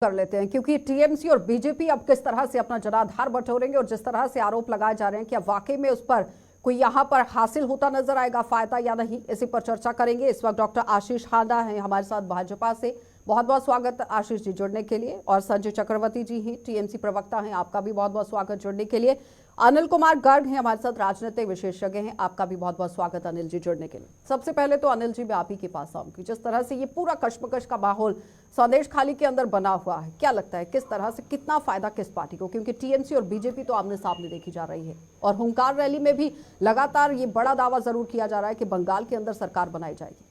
कर लेते हैं, क्योंकि टीएमसी और बीजेपी अब किस तरह से अपना जनाधार बटोरेंगे और जिस तरह से आरोप लगाए जा रहे हैं कि अब वाकई में उस पर कोई यहां पर हासिल होता नजर आएगा फायदा या नहीं, इसी पर चर्चा करेंगे। इस वक्त डॉक्टर आशीष हांडा हैं हमारे साथ भाजपा से। बहुत बहुत स्वागत आशीष जी जुड़ने के लिए। और संजय चक्रवर्ती जी हैं, टीएमसी प्रवक्ता हैं, आपका भी बहुत बहुत स्वागत जुड़ने के लिए। अनिल कुमार गर्ग हैं हमारे साथ, राजनीतिक विशेषज्ञ हैं, आपका भी बहुत बहुत स्वागत अनिल जी जुड़ने के लिए। सबसे पहले तो अनिल जी मैं आप ही के पास आऊंगी। जिस तरह से ये पूरा कश्मकश का माहौल संदेश खाली के अंदर बना हुआ है, क्या लगता है किस तरह से कितना फायदा किस पार्टी को? क्योंकि टीएमसी और बीजेपी तो आमने सामने देखी जा रही है और हुंकार रैली में भी लगातार ये बड़ा दावा जरूर किया जा रहा है कि बंगाल के अंदर सरकार बनाई जाएगी।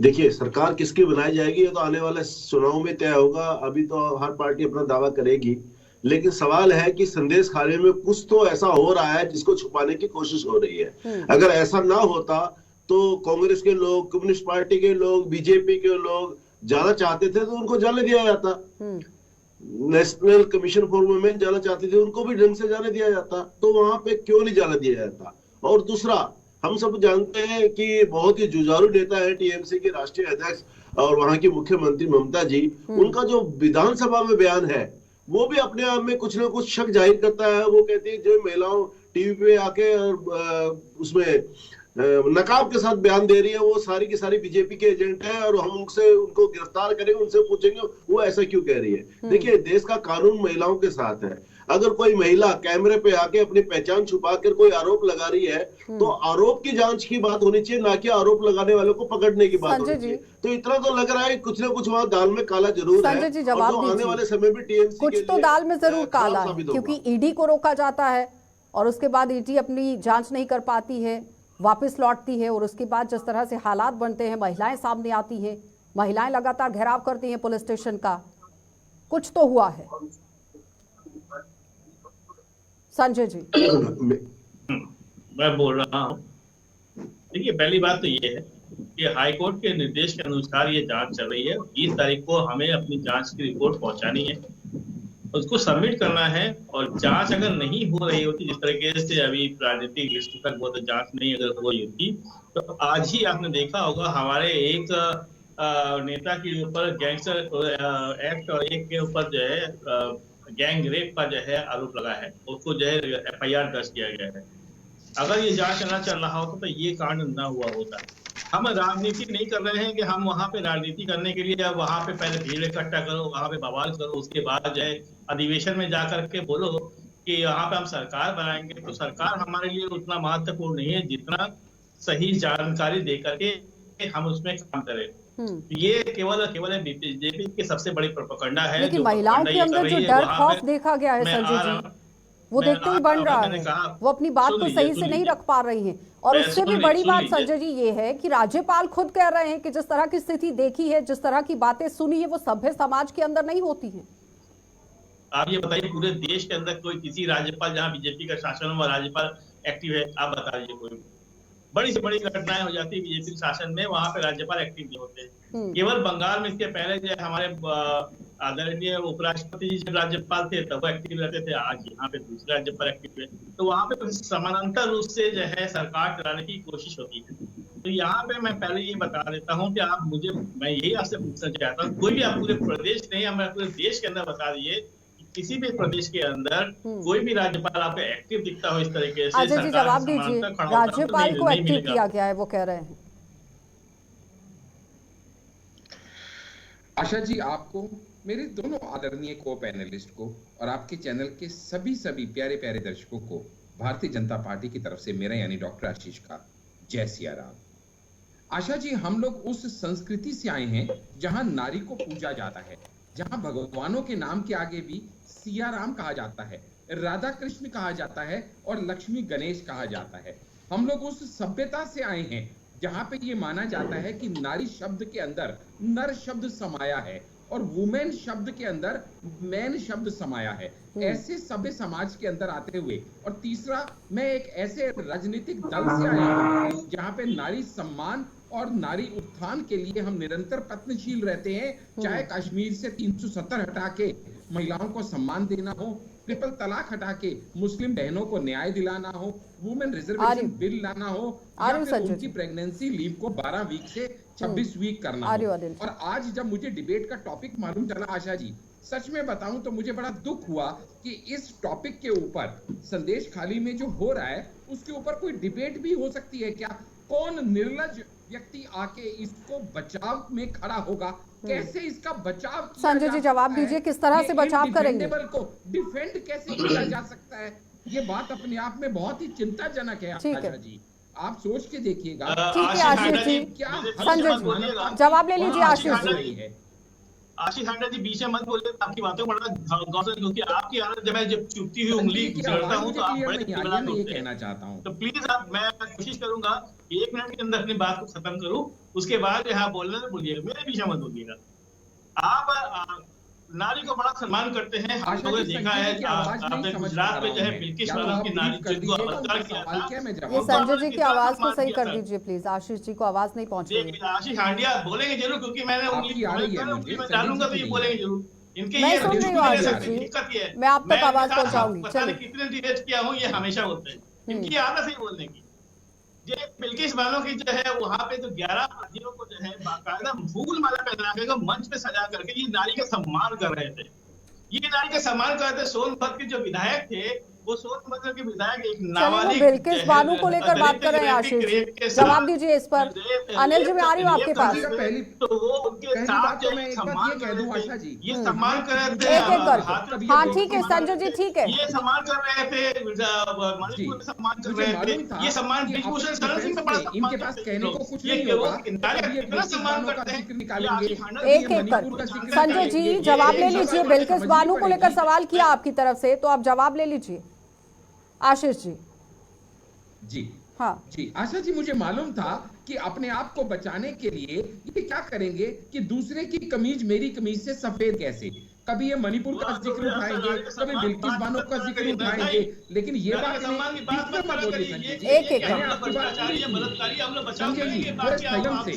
देखिए, सरकार किसकी बनाई जाएगी ये तो आने वाले चुनाव में तय होगा। अभी तो हर पार्टी अपना दावा करेगी, लेकिन सवाल है कि संदेश खाली में कुछ तो ऐसा हो रहा है जिसको छुपाने की कोशिश हो रही है। अगर ऐसा ना होता तो कांग्रेस के लोग, कम्युनिस्ट पार्टी के लोग, बीजेपी के लोग जाना चाहते थे तो उनको जाने दिया जाता। नेशनल कमीशन फॉर वुमेन जाना चाहते थे, उनको भी ढंग से जाने दिया जाता। तो वहां पे क्यों नहीं जाने दिया जाता? और दूसरा, हम सब जानते हैं कि बहुत ही जुझारू नेता है टीएमसी के राष्ट्रीय अध्यक्ष और वहां की मुख्यमंत्री ममता जी। उनका जो विधानसभा में बयान है वो भी अपने आप में कुछ ना कुछ शक जाहिर करता है। वो कहती है जो महिलाओं टीवी पे आके उसमें नकाब के साथ बयान दे रही है वो सारी की सारी बीजेपी के एजेंट है और हम उनको गिरफ्तार करेंगे, उनसे पूछेंगे वो ऐसा क्यों कह रही है। देखिए, देश का कानून महिलाओं के साथ है। अगर कोई महिला कैमरे पे आके अपनी पहचान छुपा कर कोई आरोप लगा रही है तो आरोप की जांच की बात होनी चाहिए, ना कि आरोप लगाने वालों को पकड़ने की बात होनी चाहिए। तो इतना तो लग रहा है कुछ ना कुछ वहां दाल में काला जरूर है। संजय जी जवाब और आने वाले समय में टीएमसी कुछ तो दाल में जरूर काला है, क्योंकि ईडी को रोका जाता है और उसके बाद ईडी अपनी जांच नहीं कर पाती है, वापस लौटती है। और उसके बाद जिस तरह से हालात बनते हैं, महिलाएं सामने आती हैं, महिलाएं लगातार घेराव करती हैं पुलिस स्टेशन का, कुछ तो हुआ है। संजय जी मैं बोल रहा हूँ। देखिए, पहली बात तो ये है कि हाईकोर्ट के निर्देश के अनुसार ये जांच चल रही है। 20 तारीख को हमें अपनी जांच की रिपोर्ट पहुंचानी है, उसको सबमिट करना है। और जांच अगर नहीं हो रही होती, जिस तरीके से अभी राजनीतिक लिस्ट तक वो तो जांच नहीं अगर हो रही होती, तो आज ही आपने देखा होगा हमारे एक नेता के ऊपर गैंगस्टर एक्ट और एक के ऊपर जो है गैंग रेप का जो है आरोप लगा है, उसको जो है एफआईआर दर्ज किया गया है। अगर ये जांच ना चल रहा होता तो ये कांड ना हुआ होता। हम राजनीति नहीं कर रहे हैं कि हम वहां पे राजनीति करने के लिए वहां पे पहले भीड़ इकट्ठा करो, वहां पे बवाल करो, उसके बाद जो है अधिवेशन में जाकर के बोलो कि यहाँ पे हम सरकार बनाएंगे। तो सरकार हमारे लिए उतना महत्वपूर्ण नहीं है जितना सही जानकारी दे करके हम उसमें काम करें। ये केवल बीजेपी की सबसे बड़ी प्रोपेगेंडा है। लेकिन महिलाओं के अंदर जो डर खौफ देखा गया है संजय जी, वो देखते ही बन रहा है। वो अपनी बात को सही से नहीं रख पा रही हैं। और उससे भी बड़ी बात संजय जी ये है कि राज्यपाल खुद कह रहे हैं कि जिस तरह की स्थिति देखी है, जिस तरह की बातें सुनी है, वो सभ्य समाज के अंदर नहीं होती है। आप ये बताइए, पूरे देश के अंदर कोई किसी राज्यपाल जहाँ बीजेपी का शासन हो राज्यपाल एक्टिव है? आप बताइए। कोई बड़ी से बड़ी घटनाएं हो जाती है बीजेपी शासन में, वहां पे राज्यपाल एक्टिव नहीं होते। केवल बंगाल में इसके पहले जो हमारे आदरणीय उपराष्ट्रपति जी जब राज्यपाल थे तब वो एक्टिव रहते थे, आज यहाँ पे दूसरे राज्यपाल एक्टिव है। तो वहां पे समानांतर रूप से जो है सरकार चलाने की कोशिश होती है। तो यहाँ पे मैं पहले ये बता देता हूँ कि मैं यही आपसे पूछना चाहता हूँ, कोई भी आप पूरे प्रदेश नहीं, हमें पूरे देश के अंदर बता दिए किसी भी प्रदेश के अंदर कोई भी राज्यपाल आपको एक्टिव दिखता हो इस तरीके से। अजय जी जवाब दीजिए, राज्यपाल को एक्टिव किया गया है वो कह रहे हैं। आशा जी, आपको, मेरे दोनों आदरणीय को पैनलिस्ट को और आपके चैनल के सभी प्यारे प्यारे दर्शकों को भारतीय जनता पार्टी की तरफ से मेरा यानी डॉक्टर आशीष का जय सिया राम। आशा जी, हम लोग उस संस्कृति से आए हैं जहां नारी को पूजा जाता है, जहां भगवानों के नाम के आगे भी सिया राम कहा जाता है, राधा कृष्ण कहा जाता है और लक्ष्मी गणेश कहा जाता है। हम लोग उस सभ्यता से आए हैं जहां पे ये माना जाता है कि नारी शब्द के अंदर नर शब्द समाया है और वुमेन शब्द के अंदर मैन शब्द समाया है। ऐसे सभ्य समाज के अंदर आते हुए, और तीसरा, मैं एक ऐसे राजनीतिक दल से आया हूं जहां पे नारी सम्मान और नारी उत्थान के लिए हम निरंतर प्रयत्नशील रहते हैं। चाहे कश्मीर से 370 हटा के महिलाओं को सम्मान देना हो, ट्रिपल तलाक हटा के मुस्लिम बहनों को न्याय दिलाना हो, वुमेन रिजर्वेशन बिल लाना हो, या फिर उनकी प्रेगनेंसी लीव को 12 वीक से 26 वीक करना हो। और आज जब मुझे डिबेट का टॉपिक मालूम चला आशा जी, सच में बताऊं तो मुझे बड़ा दुख हुआ कि इस टॉपिक के ऊपर संदेश खाली में जो हो रहा है उसके ऊपर कोई डिबेट भी हो सकती है क्या? कौन निर्लज व्यक्ति आके इसको बचाव में खड़ा होगा? कैसे इसका बचाव किया संजय जी जवाब दीजिए, किस तरह से बचाव करेंगे? को डिफेंड कैसे किया जा सकता है? ये बात अपने आप में बहुत ही चिंताजनक है आशा जी, आप सोच के देखिएगा। ठीक है आशीष जी, संजय जी जवाब ले लीजिए। आशीष जी, आशीष हांडा जी बीच में मत बोलिए, आपकी बातों को बड़ा गौर से, क्योंकि आपकी आदत जब चुपती हुई उंगली जड़ता हूं तो आप बड़े ये कहना चाहता हूं, तो प्लीज आप, मैं कोशिश करूंगा 1 मिनट के अंदर अपनी बात को खत्म करूं, उसके बाद यहाँ बोलना तो बोलिएगा, मेरे पीछे मत बोलिएगा। आप नारी को बड़ा सम्मान करते हैं, हम लोगों ने देखा है, आपने गुजरात में जो है बिल्किश बानो की नारी को बलात्कार किया था। ये संजय जी की आवाज को सही कर दीजिए प्लीज, आशीष जी को आवाज नहीं पहुंच रही है। आशीष हांडिया बोलेंगे जरूर, क्योंकि मैंने उंगली में डालूंगा तो ये बोलेंगे जरूर। इनके मैं सुन रही हूँ आशीष जी, मैं आप तक आवाज पहुंचाऊंगी। पता नहीं कितने डिबेट किया हूँ, ये हमेशा होते हैं, इनकी आदत है बोलने की। ये बिल्किस बानो की जो है वहां पे जो 11 अपराधियों को जो है बाकायदा फूल माला पहना के मंच पे सजा करके ये नारी का सम्मान कर रहे थे। ये नारी का सम्मान कर रहे थे। सोनभद्र के जो विधायक थे, वो सोनभद्र के विधायक एक नाबालिग बिल्किस बानो को लेकर बात कर रहे हैं आशीष जी, जवाब दीजिए इस पर। अनिल जी मैं आ रही हूँ आपके पास। पहली तो वो उनके साथ जो सम्मान कर रहे थे, ये सम्मान कर रहे थे। एक एक करके, हाँ ठीक है संजय जी, ठीक है। ये सम्मान कर रहे थे, मणिपुर में सम्मान कर रहे थे, ये सम्मान ब्रिजभूषण शरण सिंह से बड़ा इनके पास कहने को कुछ नहीं होगा, कितना सम्मान करते हैं, निकालेंगे। एक एक कर, संजय जी जवाब ले लीजिए। बिल्किस बानो को लेकर सवाल किया आपकी तरफ से, तो आप जवाब ले लीजिए आशीष जी। जी हाँ जी आशा जी, मुझे मालूम था कि अपने आप को बचाने के लिए ये क्या करेंगे कि दूसरे की कमीज मेरी कमीज से सफेद कैसे, कभी ये मणिपुर का जिक्र उठाएंगे, कभी बिल्किस बानो का जिक्र उठाएंगे, लेकिन ये बात मत बोलिए संजय जी। एक एक संजय जी थोड़े संयम से,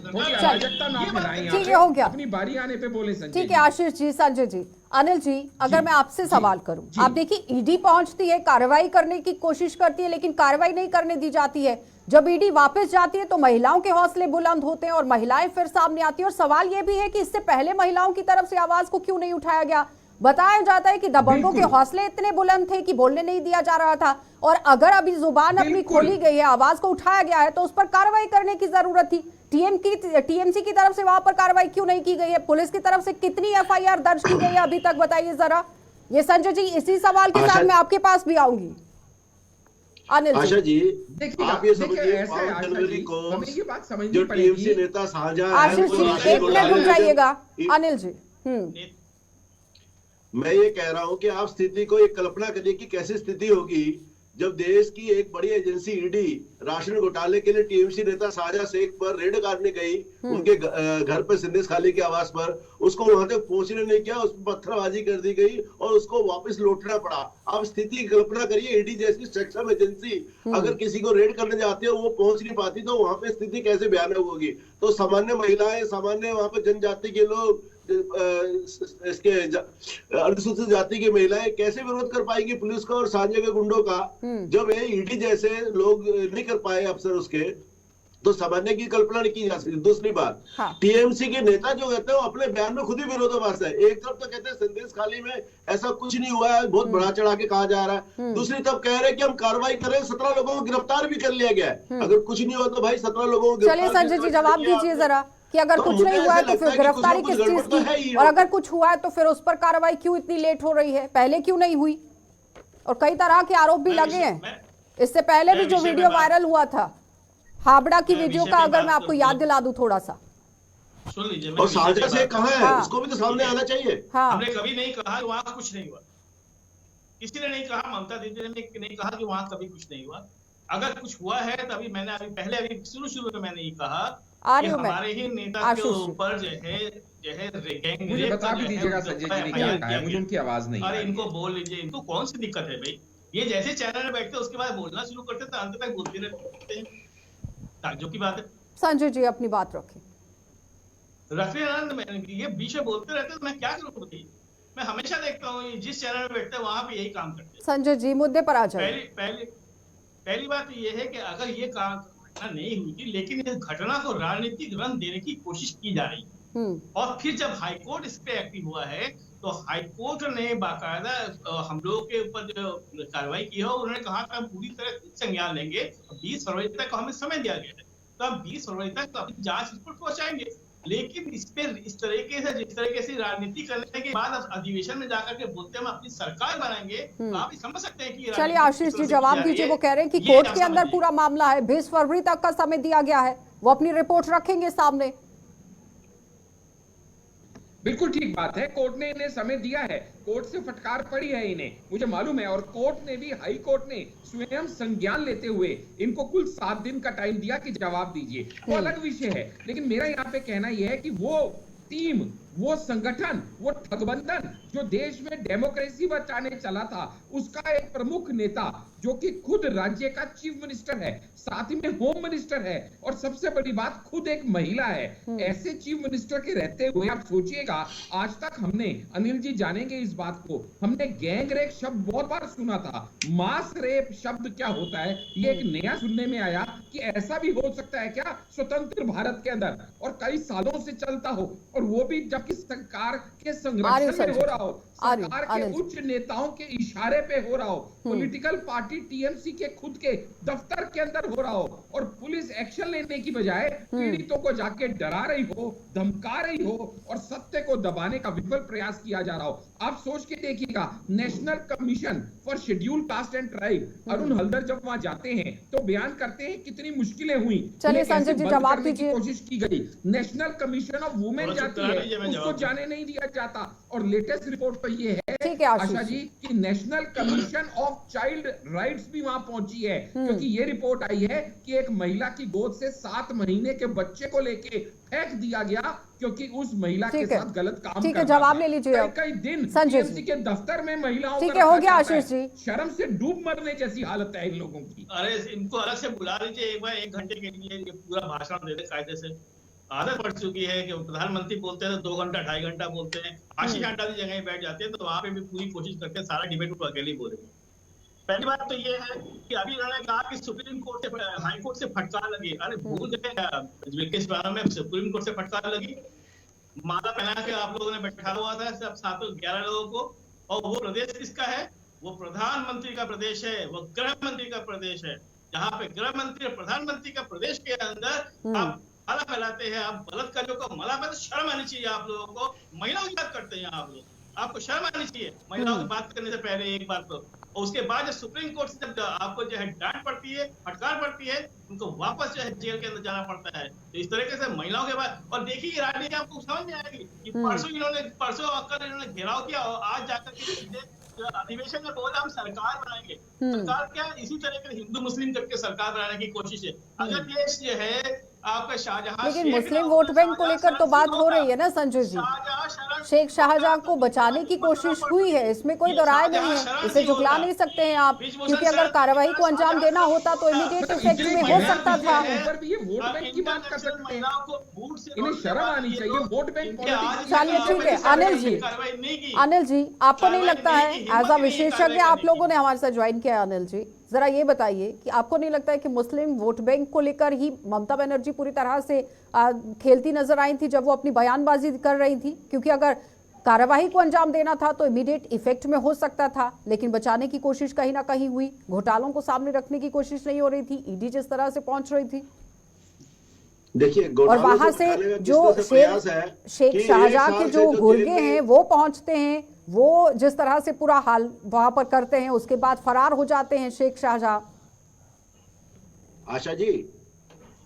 थोड़ी अराजकता ना फैलाएं, ठीक है, हो गया। अपनी बारी आने पे बोले संजय। ठीक है आशीष जी। संजय जी, अनिल जी, अगर मैं आपसे सवाल करूं, आप देखिए ईडी पहुंचती है, कार्रवाई करने की कोशिश करती है, लेकिन कार्रवाई नहीं करने दी जाती है। जब ईडी वापस जाती है तो महिलाओं के हौसले बुलंद होते हैं और महिलाएं फिर सामने आती है। और सवाल यह भी है कि इससे पहले महिलाओं की तरफ से आवाज को क्यों नहीं उठाया गया? बताया जाता है कि दबंगों के हौसले इतने बुलंद थे कि बोलने नहीं दिया जा रहा था, और अगर अभी जुबान अपनी खोली गई है, आवाज को उठाया गया है, तो उस पर कार्रवाई करने की जरूरत थी। टीएमसी की तरफ से वहां पर कार्रवाई क्यों नहीं की गई है? पुलिस की तरफ से कितनी एफआईआर दर्ज की गई है अभी तक, बताइए जरा। ये संजय जी, इसी सवाल के साथ मैं आपके पास भी आऊंगी। अनिल आशा जी, देखिए आप ये देखिए समझिए, ऐसा है 5 आशा जनवरी जी, को हमें ये बात समझनी जो पड़ेगी। टीएमसी नेता शाहजहां आशीष जी एक मिनट रुक जाइएगा। अनिल जी मैं ये कह रहा हूं कि आप स्थिति को एक कल्पना करिए कि कैसी स्थिति होगी जब देश की एक बड़ी एजेंसी ईडी राशन घोटाले के लिए टीएमसी नेता शाहजहां शेख पर रेड करने गई, उनके घर पर संदेश खाली के आवास पर, उसको वहां तक पहुंचने नहीं किया, उस पर पत्थरबाजी कर दी गई और उसको वापस लौटना पड़ा। आप स्थिति की कल्पना करिए, ईडी जैसी सक्षम एजेंसी अगर किसी को रेड करने जाती है, वो पहुंच नहीं पाती, तो वहां पे स्थिति कैसे भयानक होगी। तो सामान्य महिलाएं, सामान्य वहां पे जनजाति के लोग, इसके अनुसूचित जाति की महिलाएं कैसे विरोध कर पाएंगी पुलिस का और सांझे के गुंडों का, जब ये ईडी जैसे लोग नहीं कर पाए अफसर उसके, तो सामान्य की कल्पना नहीं की जा सकती। दूसरी बात, टीएमसी के नेता जो कहते हैं वो अपने बयान में खुद ही विरोधाभास है। एक तरफ तो कहते हैं संदेश खाली में ऐसा कुछ नहीं हुआ है, बहुत बढ़ा चढ़ा के कहा जा रहा है, दूसरी तरफ कह रहे हैं कि हम कार्रवाई करें, 17 लोगों को गिरफ्तार भी कर लिया गया है। अगर कुछ नहीं हुआ तो भाई 17 लोगों को। चलिए संजय जी जवाब दीजिए जरा कि अगर कुछ नहीं हुआ है तो फिर गिरफ्तारी किस चीज की, और अगर कुछ हुआ है तो फिर उस पर कार्रवाई क्यों इतनी लेट हो रही है, पहले क्यों नहीं हुई? और कई तरह के आरोप भी लगे हैं इससे पहले भी, जो वीडियो वायरल हुआ था हावड़ा की वीडियो का, अगर मैं आपको याद दिला दूं थोड़ा सा। सुन लीजिए, और शाहजहां शेख कहाँ है, उसको भी तो सामने आना चाहिए। हमने कभी नहीं कहा कि वहां कुछ नहीं हुआ, किसी ने नहीं कहा, ममता दीदी ने नहीं कहा कि वहां कभी कुछ नहीं हुआ। अगर कुछ हुआ है तभी मैंने अभी शुरू में मैंने ये कहा कि हमारे ही नेता के ऊपर जो है मुझे बता भी दीजिएगा संजय जी ने क्या कहा है, मुझे उनकी आवाज नहीं। अरे इनको बोल लीजिए, इनको कौन सी दिक्कत है भाई? ये जैसे चैनल में बैठते उसके बाद बोलना शुरू करते तो अंत तक बोलते रहते हैं, ताज्जुब की बात है। संजय जी अपनी बात रखें। रफी आनंद, ये बीच में बोलते रहते तो मैं क्या करूं बताइए? मैं हमेशा देखता हूँ जिस चैनल में बैठते हैं वहां पे यही काम करते हैं। संजय जी, मुद्दे पर आ जाए। पहली बात ये है कि अगर ये घटना नहीं हुई थी, लेकिन इस घटना को राजनीतिक रंग देने की कोशिश की जा रही है। और फिर जब हाईकोर्ट इस पे एक्टिव हुआ है तो हाईकोर्ट ने बाकायदा हम लोगों के ऊपर जो कार्रवाई की है, उन्होंने कहा कि हम पूरी तरह संज्ञान लेंगे। 20 फरवरी तक हमें समय दिया गया है, तो हम 20 फरवरी तक अपनी जांच रिपोर्ट पहुंचाएंगे। लेकिन इस पे जिस तरीके से राजनीति करने के बाद अधिवेशन में जाकर के बोलते हम अपनी सरकार बनाएंगे, तो आप समझ सकते हैं कि चलिए आशीष जी जवाब दीजिए। वो कह रहे हैं कि कोर्ट के अंदर पूरा मामला है, 20 फरवरी तक का समय दिया गया है, वो अपनी रिपोर्ट रखेंगे सामने। बिल्कुल ठीक बात है, कोर्ट ने इन्हें समय दिया है, कोर्ट से फटकार पड़ी है इन्हें, मुझे मालूम है। और कोर्ट ने भी, हाई कोर्ट ने स्वयं संज्ञान लेते हुए इनको कुल 7 दिन का टाइम दिया कि जवाब दीजिए। वो अलग विषय है, लेकिन मेरा यहाँ पे कहना यह है कि वो टीम, वो संगठन, वो ठगबंधन जो देश में डेमोक्रेसी बचाने चला था, उसका एक प्रमुख नेता जो कि खुद राज्य का चीफ मिनिस्टर है, साथ ही में होम मिनिस्टर है, और सबसे बड़ी बात खुद एक महिला है। ऐसे चीफ मिनिस्टर के रहते हुए आप सोचिएगा, आज तक हमने, अनिल जी जानेंगे इस बात को, हमने गैंग रेप शब्द बहुत बार सुना था, मास रेप शब्द क्या होता है ये एक नया सुनने में आया कि ऐसा भी हो सकता है क्या स्वतंत्र भारत के अंदर, और कई सालों से चलता हो, और वो भी जबकि सरकार के संरक्षण में हो रहा हो, सरकार के उच्च नेताओं के इशारे पे हो रहा हो, पॉलिटिकल पार्टी टीएमसी के खुद के दफ्तर के अंदर हो रहा हो, और पुलिस एक्शन लेने की बजाय पीड़ितों को जाके डरा रही हो, धमका रही हो, और सत्य को दबाने का विफल प्रयास किया जा रहा हो। आप सोच के देखिएगा, national commission for schedule caste and tribe, Arun Haldar जब वहां जाते हैं तो बयान करते हैं कितनी मुश्किलें हुई, चलिए संजय जी जवाब दीजिए। कोशिश की गई, नेशनल कमीशन ऑफ वुमेन जाती है, उसको जाने नहीं दिया जाता, और लेटेस्ट रिपोर्ट तो ये है आशा जी कि national commission of child rights भी वहां पहुंची है, क्योंकि ये रिपोर्ट आई है कि एक महिला की गोद से 7 महीने के बच्चे को लेके फेंक दिया गया क्योंकि उस महिला के साथ गलत काम ठीक है, जवाब ले लीजिए। कई दिन संजय टीएमसी के दफ्तर में महिलाओं ठीक है, हो गया आशीष जी, शर्म से डूब मरने जैसी हालत है इन लोगों की। अरे इनको अलग से बुला लीजिए एक बार, 1 घंटे के लिए ये पूरा भाषण दे दे कायदे से। आदत पड़ चुकी है कि प्रधानमंत्री बोलते हैं तो 2 घंटा 2.5 घंटा बोलते हैं, आशीष घंटा की जगह बैठ जाते हैं, तो वहां पे भी पूरी कोशिश करते हैं सारा डिबेट वो अकेले बोलेंगे। पहली बात तो ये है कि अभी उन्होंने कहा कि सुप्रीम कोर्ट से, हाई कोर्ट से फटकार लगी। अरे भूल गए में सुप्रीम कोर्ट से फटकार लगी, माला पहना के आप लोगों ने बैठा हुआ था सब 711 लोगों को, और वो प्रदेश किसका है? वो प्रधानमंत्री का प्रदेश है, वो गृह मंत्री का प्रदेश है। जहाँ पे गृह मंत्री और प्रधानमंत्री का प्रदेश के अंदर आप माला फैलाते हैं, आप बलात्कारियों को माला पे, तो शर्म आनी चाहिए आप लोगों को। महिलाओं की बात करते हैं आप लोग, आपको शर्म आनी चाहिए महिलाओं की बात करने से पहले एक बार तो। और उसके बाद जब सुप्रीम कोर्ट से जब आपको जो है डांट पड़ती है, फटकार पड़ती है, उनको वापस जो है जेल के अंदर जाना पड़ता है। तो इस तरीके से महिलाओं के बाद, और देखिए राजनीति आपको समझ में आएगी कि परसों अक्कर इन्होंने घेराव किया, और आज जाकर के अधिवेशन में बोला हम सरकार बनाएंगे। सरकार क्या, इसी तरह के हिंदू मुस्लिम करके सरकार बनाने की कोशिश है। अगर देश जो है आपका शाहजहां, लेकिन मुस्लिम वोट बैंक को लेकर तो बात हो रही है ना संजय जी, शेख शाहजहां को बचाने की कोशिश हुई है, इसमें कोई दो राय नहीं है, इसे झुकला नहीं सकते हैं आप, क्योंकि अगर कार्रवाई को अंजाम देना होता तो इमीडिएट इफेक्ट में हो सकता था। वोट बैंक की बात कर सकते हैं, इन्हें शर्म आनी चाहिए, वोट बैंक। चलिए ठीक है अनिल जी, आपको नहीं लगता है, एज अ विशेषज्ञ आप लोगों ने हमारे साथ ज्वाइन किया, अनिल जी जरा ये बताइए कि आपको नहीं लगता है कि मुस्लिम वोट बैंक को लेकर ही ममता बनर्जी पूरी तरह से खेलती नजर आई थी जब वो अपनी बयानबाजी कर रही थी? क्योंकि अगर कार्यवाही को अंजाम देना था तो इमीडिएट इफेक्ट में हो सकता था, लेकिन बचाने की कोशिश कहीं ना कहीं हुई, घोटालों को सामने रखने की कोशिश नहीं हो रही थी, ईडी जिस तरह से पहुंच रही थी। देखिए, और वहां से जो शेख शाहजहां के जो गुर्गे हैं वो पहुंचते हैं, वो जिस तरह से पूरा हाल वहां पर करते हैं, उसके बाद फरार हो जाते हैं शेख शाहजहां। आशा जी,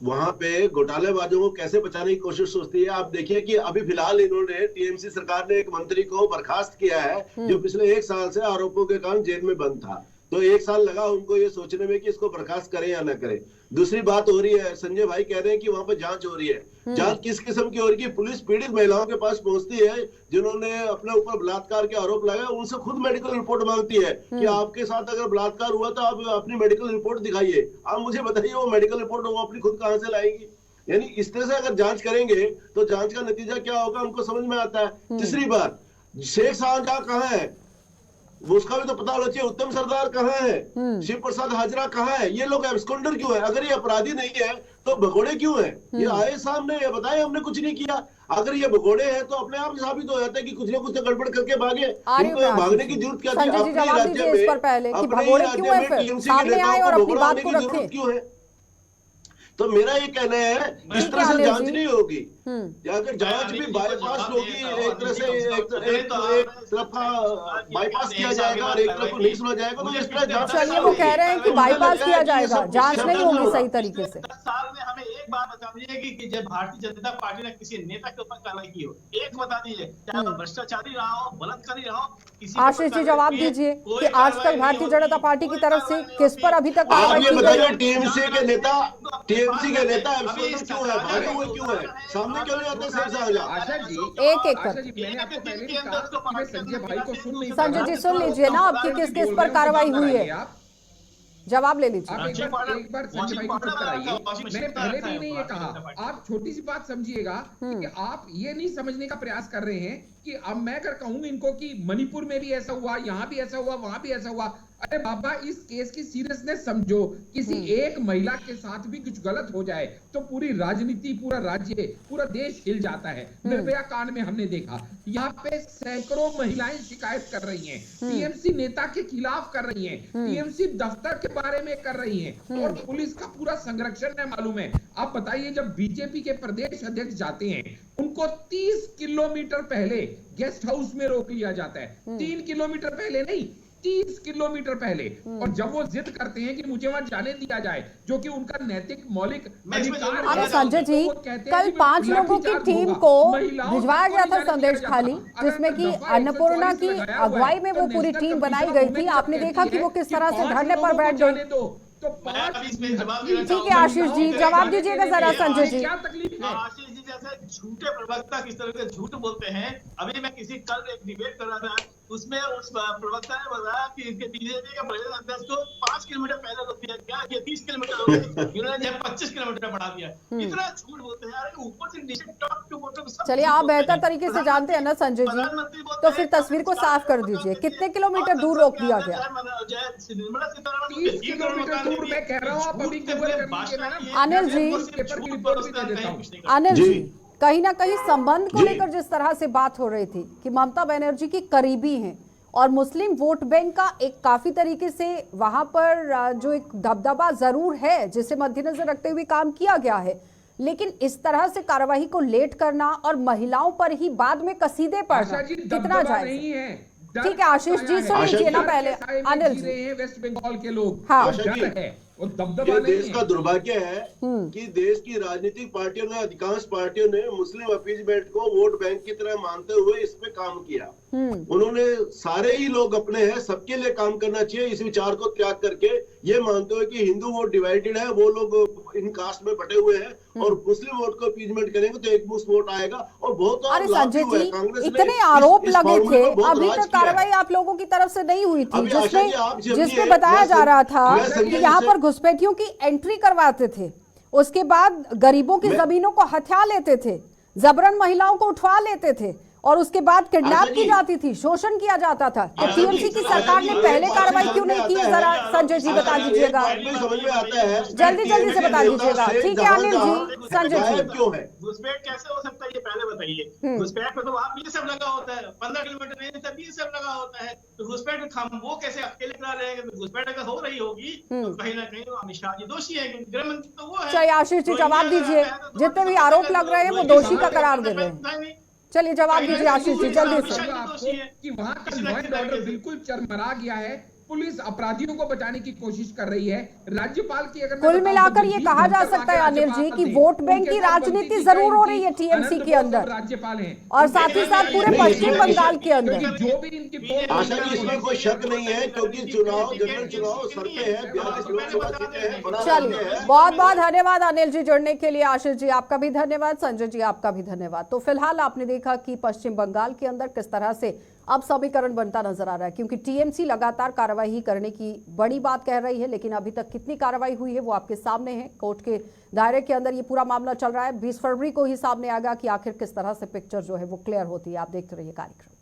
वहां पे घोटालेबाजों को कैसे बचाने की कोशिश सोचती है? आप देखिए कि अभी फिलहाल इन्होंने, टीएमसी सरकार ने एक मंत्री को बर्खास्त किया है जो पिछले 1 साल से आरोपों के कारण जेल में बंद था। तो 1 साल लगा उनको ये सोचने में कि इसको बर्खास्त करें या ना करें। दूसरी बात हो रही है, संजय भाई कह रहे हैं कि वहां पर जांच हो रही है। जांच किस किस्म की हो रही है? पुलिस पीड़ित महिलाओं के पास पहुंचती है जिन्होंने अपने ऊपर बलात्कार के आरोप लगाए, उनसे खुद मेडिकल रिपोर्ट मांगती है कि आपके साथ अगर बलात्कार हुआ तो आप अपनी मेडिकल रिपोर्ट दिखाइए। आप मुझे बताइए वो मेडिकल रिपोर्ट वो अपनी खुद कहां से लाएगी? यानी इस तरह से अगर जांच करेंगे तो जांच का नतीजा क्या होगा हमको समझ में आता है। तीसरी बात, शेख शाहजहां कहाँ है, वो उसका भी तो पता होना चाहिए। उत्तम सरदार कहाँ है, शिव प्रसाद हाजरा कहाँ है, ये लोग एब्सकॉन्डर क्यों है? अगर ये अपराधी नहीं है तो भगोड़े क्यों हैं? ये आए सामने, ये बताए हमने कुछ नहीं किया। अगर ये भगोड़े हैं तो अपने आप साबित हो जाता है कि कुछ ना कुछ तो गड़बड़ करके भागे। इनको भागने की जरूरत क्या थी? संजय जी जवाब दीजिए इस पर पहले कि भगोड़े क्यों है, फिर सामने आए और अपनी बात को रखें। क्यों है? तो मेरा ये कहना है इस तरह से जांच नहीं होगी, या अगर जांच भी बाईपास होगी, एक तरह से एक तरफा बाईपास किया जाएगा और एक तरफ को नहीं सुना जाएगा, तो इस तरह जांच। चलिए वो कह रहे हैं कि बाईपास किया जाएगा, जांच नहीं होगी सही तरीके से। 10 साल में हमें एक बात बता दीजिए कि जब भारतीय जनता पार्टी ने किसी नेता के ऊपर कार्रवाई की हो, एक बता दीजिए, चाहे वो भ्रष्टाचारी रहा हो, बलात्कारी रहा हो, आशीष जी जवाब दीजिए कि आज तक भारतीय जनता पार्टी की तरफ से किस पर अभी तक कार्रवाई की गई? टीएमसी के नेता एब्सकॉन्डर क्यों है, भागे हुए क्यों है, सामने क्यों नहीं आते शेख शाहजहां? आशा जी, एक आशा जी, मैंने आपको पहले भी कहा कि मैं संजय भाई को सुन नहीं पा संजय रहा। जी सुन लीजिए ना, आपकी किस किस पर कार्रवाई हुई है, जवाब ले लीजिए। आप एक बार संजय भाई को चुप कराइए। मैंने पहले भी नहीं ये कहा, आप छोटी सी बात समझिएगा कि आप ये नहीं समझने का प्रयास कर रहे हैं कि अब मैं अगर कहूं इनको कि मणिपुर में भी ऐसा हुआ, यहाँ भी ऐसा हुआ, वहां भी ऐसा हुआ, अरे बाबा इस केस की सीरियसनेस समझो। किसी एक महिला के साथ भी कुछ गलत हो जाए तो पूरी राजनीति, पूरा राज्य, पूरा देश हिल जाता है। निर्भया कांड में हमने देखा, यहाँ पे सैकड़ों महिलाएं शिकायत कर रही हैं, टीएमसी नेता के खिलाफ कर रही हैं, टीएमसी दफ्तर के बारे में कर रही हैं, और पुलिस का पूरा संरक्षण है, मालूम है। आप बताइए, जब बीजेपी के प्रदेश अध्यक्ष जाते हैं उनको 30 किलोमीटर पहले गेस्ट हाउस में रोक लिया जाता है, 3 किलोमीटर पहले नहीं, 30 किलोमीटर पहले। और जब वो जिद करते हैं कि मुझे वहां जाने दिया जाए, जो कि उनका नैतिक मौलिक अधिकार है। अरे संजय जी, कल 5 लोगों की टीम को भिजवाया गया था संदेश खाली, जिसमें कि अन्नपूर्णा की अगुवाई में वो पूरी टीम बनाई गई थी। आपने देखा कि वो किस तरह से धरने पर बैठ गई। तो ठीक है आशीष जी, जवाब दीजिएगा जरा संजय जी। क्या तकलीफ है? आशीष जी जैसे झूठे प्रवक्ता किस तरह से झूठ बोलते हैं। अभी मैं कल एक डिबेट कर रहा था, उसमें उस प्रवक्ता ने बताया कि इसके बीजेपी के प्रदेश अध्यक्ष को 5 किलोमीटर पहले रोक दिया गया, ये 30 किलोमीटर इन्होंने 25 किलोमीटर बढ़ा दिया। इतना झूठ बोलते हैं। अरे ऊपर से नीचे टॉप टू बॉटम। चलिए आप बेहतर तरीके से जानते हैं ना संजय जी, तो फिर तस्वीर को साफ कर दीजिए, कितने किलोमीटर दूर रोक दिया गया? 30 किलोमीटर दूर। मैं कह रहा हूँ आप अभी अनिल जी, कहीं ना कहीं संबंध को लेकर जिस तरह से बात हो रही थी कि ममता बनर्जी की करीबी हैं और मुस्लिम वोट बैंक का एक काफी तरीके से वहां पर जो एक दबदबा जरूर है जिसे मद्देनजर रखते हुए काम किया गया है, लेकिन इस तरह से कार्यवाही को लेट करना और महिलाओं पर ही बाद में कसीदे पड़ना कितना जायज है? ठीक है आशीष जी, सुन लीजिए ना पहले अनिल जी। वेस्ट बंगाल के लोग हाँ ये देश का दुर्भाग्य है कि देश की राजनीतिक पार्टियों ने, अधिकांश पार्टियों ने मुस्लिम अपीजमेंट को वोट बैंक की तरह मानते हुए इस पे काम किया। उन्होंने सारे ही लोग अपने हैं, सबके लिए काम करना चाहिए, इस विचार को त्याग करके ये मानते हुए कि हिंदू वोट डिवाइडेड है, वो लोग इन कास्ट में बटे हुए हैं और मुस्लिम वोट को अपीजमेंट करेंगे तो एक मुश्त वोट आएगा। और बहुत अरे संजय जी, इतने आरोप लगे थे, अभी तक कार्रवाई आप लोगों की तरफ से नहीं हुई थी, जिसमें बताया जा रहा था कि यहाँ पर घुसपैठियों की एंट्री करवाते थे, उसके बाद गरीबों की जमीनों को हथिया लेते थे, जबरन महिलाओं को उठवा लेते थे और उसके बाद किडनैप की जाती थी, शोषण किया जाता था। तो टीएमसी की सरकार ने पहले कार्रवाई क्यों नहीं की, जरा संजय जी बता दीजिएगा, समझ में आता है, जल्दी जल्दी से बता दीजिएगा। ठीक है अनिल जी, संजय जी क्यों है घुसपैठ कैसे हो सकता है ये पहले बताइए। घुसपैठ पे तो वहाँ भी सब लगा होता है, 15 किलोमीटर नहीं तभी सब लगा होता है, तो घुसपैठ वो कैसे अकेले करा रहेंगे? घुसपैठ अगर हो रही होगी तो कहीं ना कहीं अमित शाह जी दोषी है, गृह मंत्री तो वो है। चलिए आशीष जी जवाब दीजिए, जितने भी आरोप लग रहे हैं वो दोषी का करार दे रहे हैं। चलिए जवाब दीजिए आशीष जी जल्दी से। कि वहां का लॉ एंड ऑर्डर बिल्कुल चरमरा गया है, पुलिस अपराधियों को बचाने की कोशिश कर रही है। राज्यपाल की अगर कुल मिलाकर ये कहा जा सकता है अनिल जी कि वोट बैंक की राजनीति जरूर हो रही है टीएमसी के अंदर राज्यपाल हैं और साथ ही साथ पूरे पश्चिम बंगाल के अंदर। जो भी इनकी आशा जी इसमें कोई शक नहीं है, क्योंकि चुनाव, जनरल चुनाव सर पे है, 42 लोकसभा सीटें हैं, बड़ा चलिए बहुत बहुत धन्यवाद अनिल जी जुड़ने के लिए। आशीष जी आपका भी धन्यवाद, संजय जी आपका भी धन्यवाद। तो फिलहाल आपने देखा कि पश्चिम बंगाल के अंदर किस तरह से अब समीकरण बनता नजर आ रहा है, क्योंकि टीएमसी लगातार कार्रवाई करने की बड़ी बात कह रही है, लेकिन अभी तक कितनी कार्रवाई हुई है वो आपके सामने है। कोर्ट के दायरे के अंदर ये पूरा मामला चल रहा है, 20 फरवरी को ही सामने आएगा कि आखिर किस तरह से पिक्चर जो है वो क्लियर होती है। आप देखते रहिए कार्यक्रम।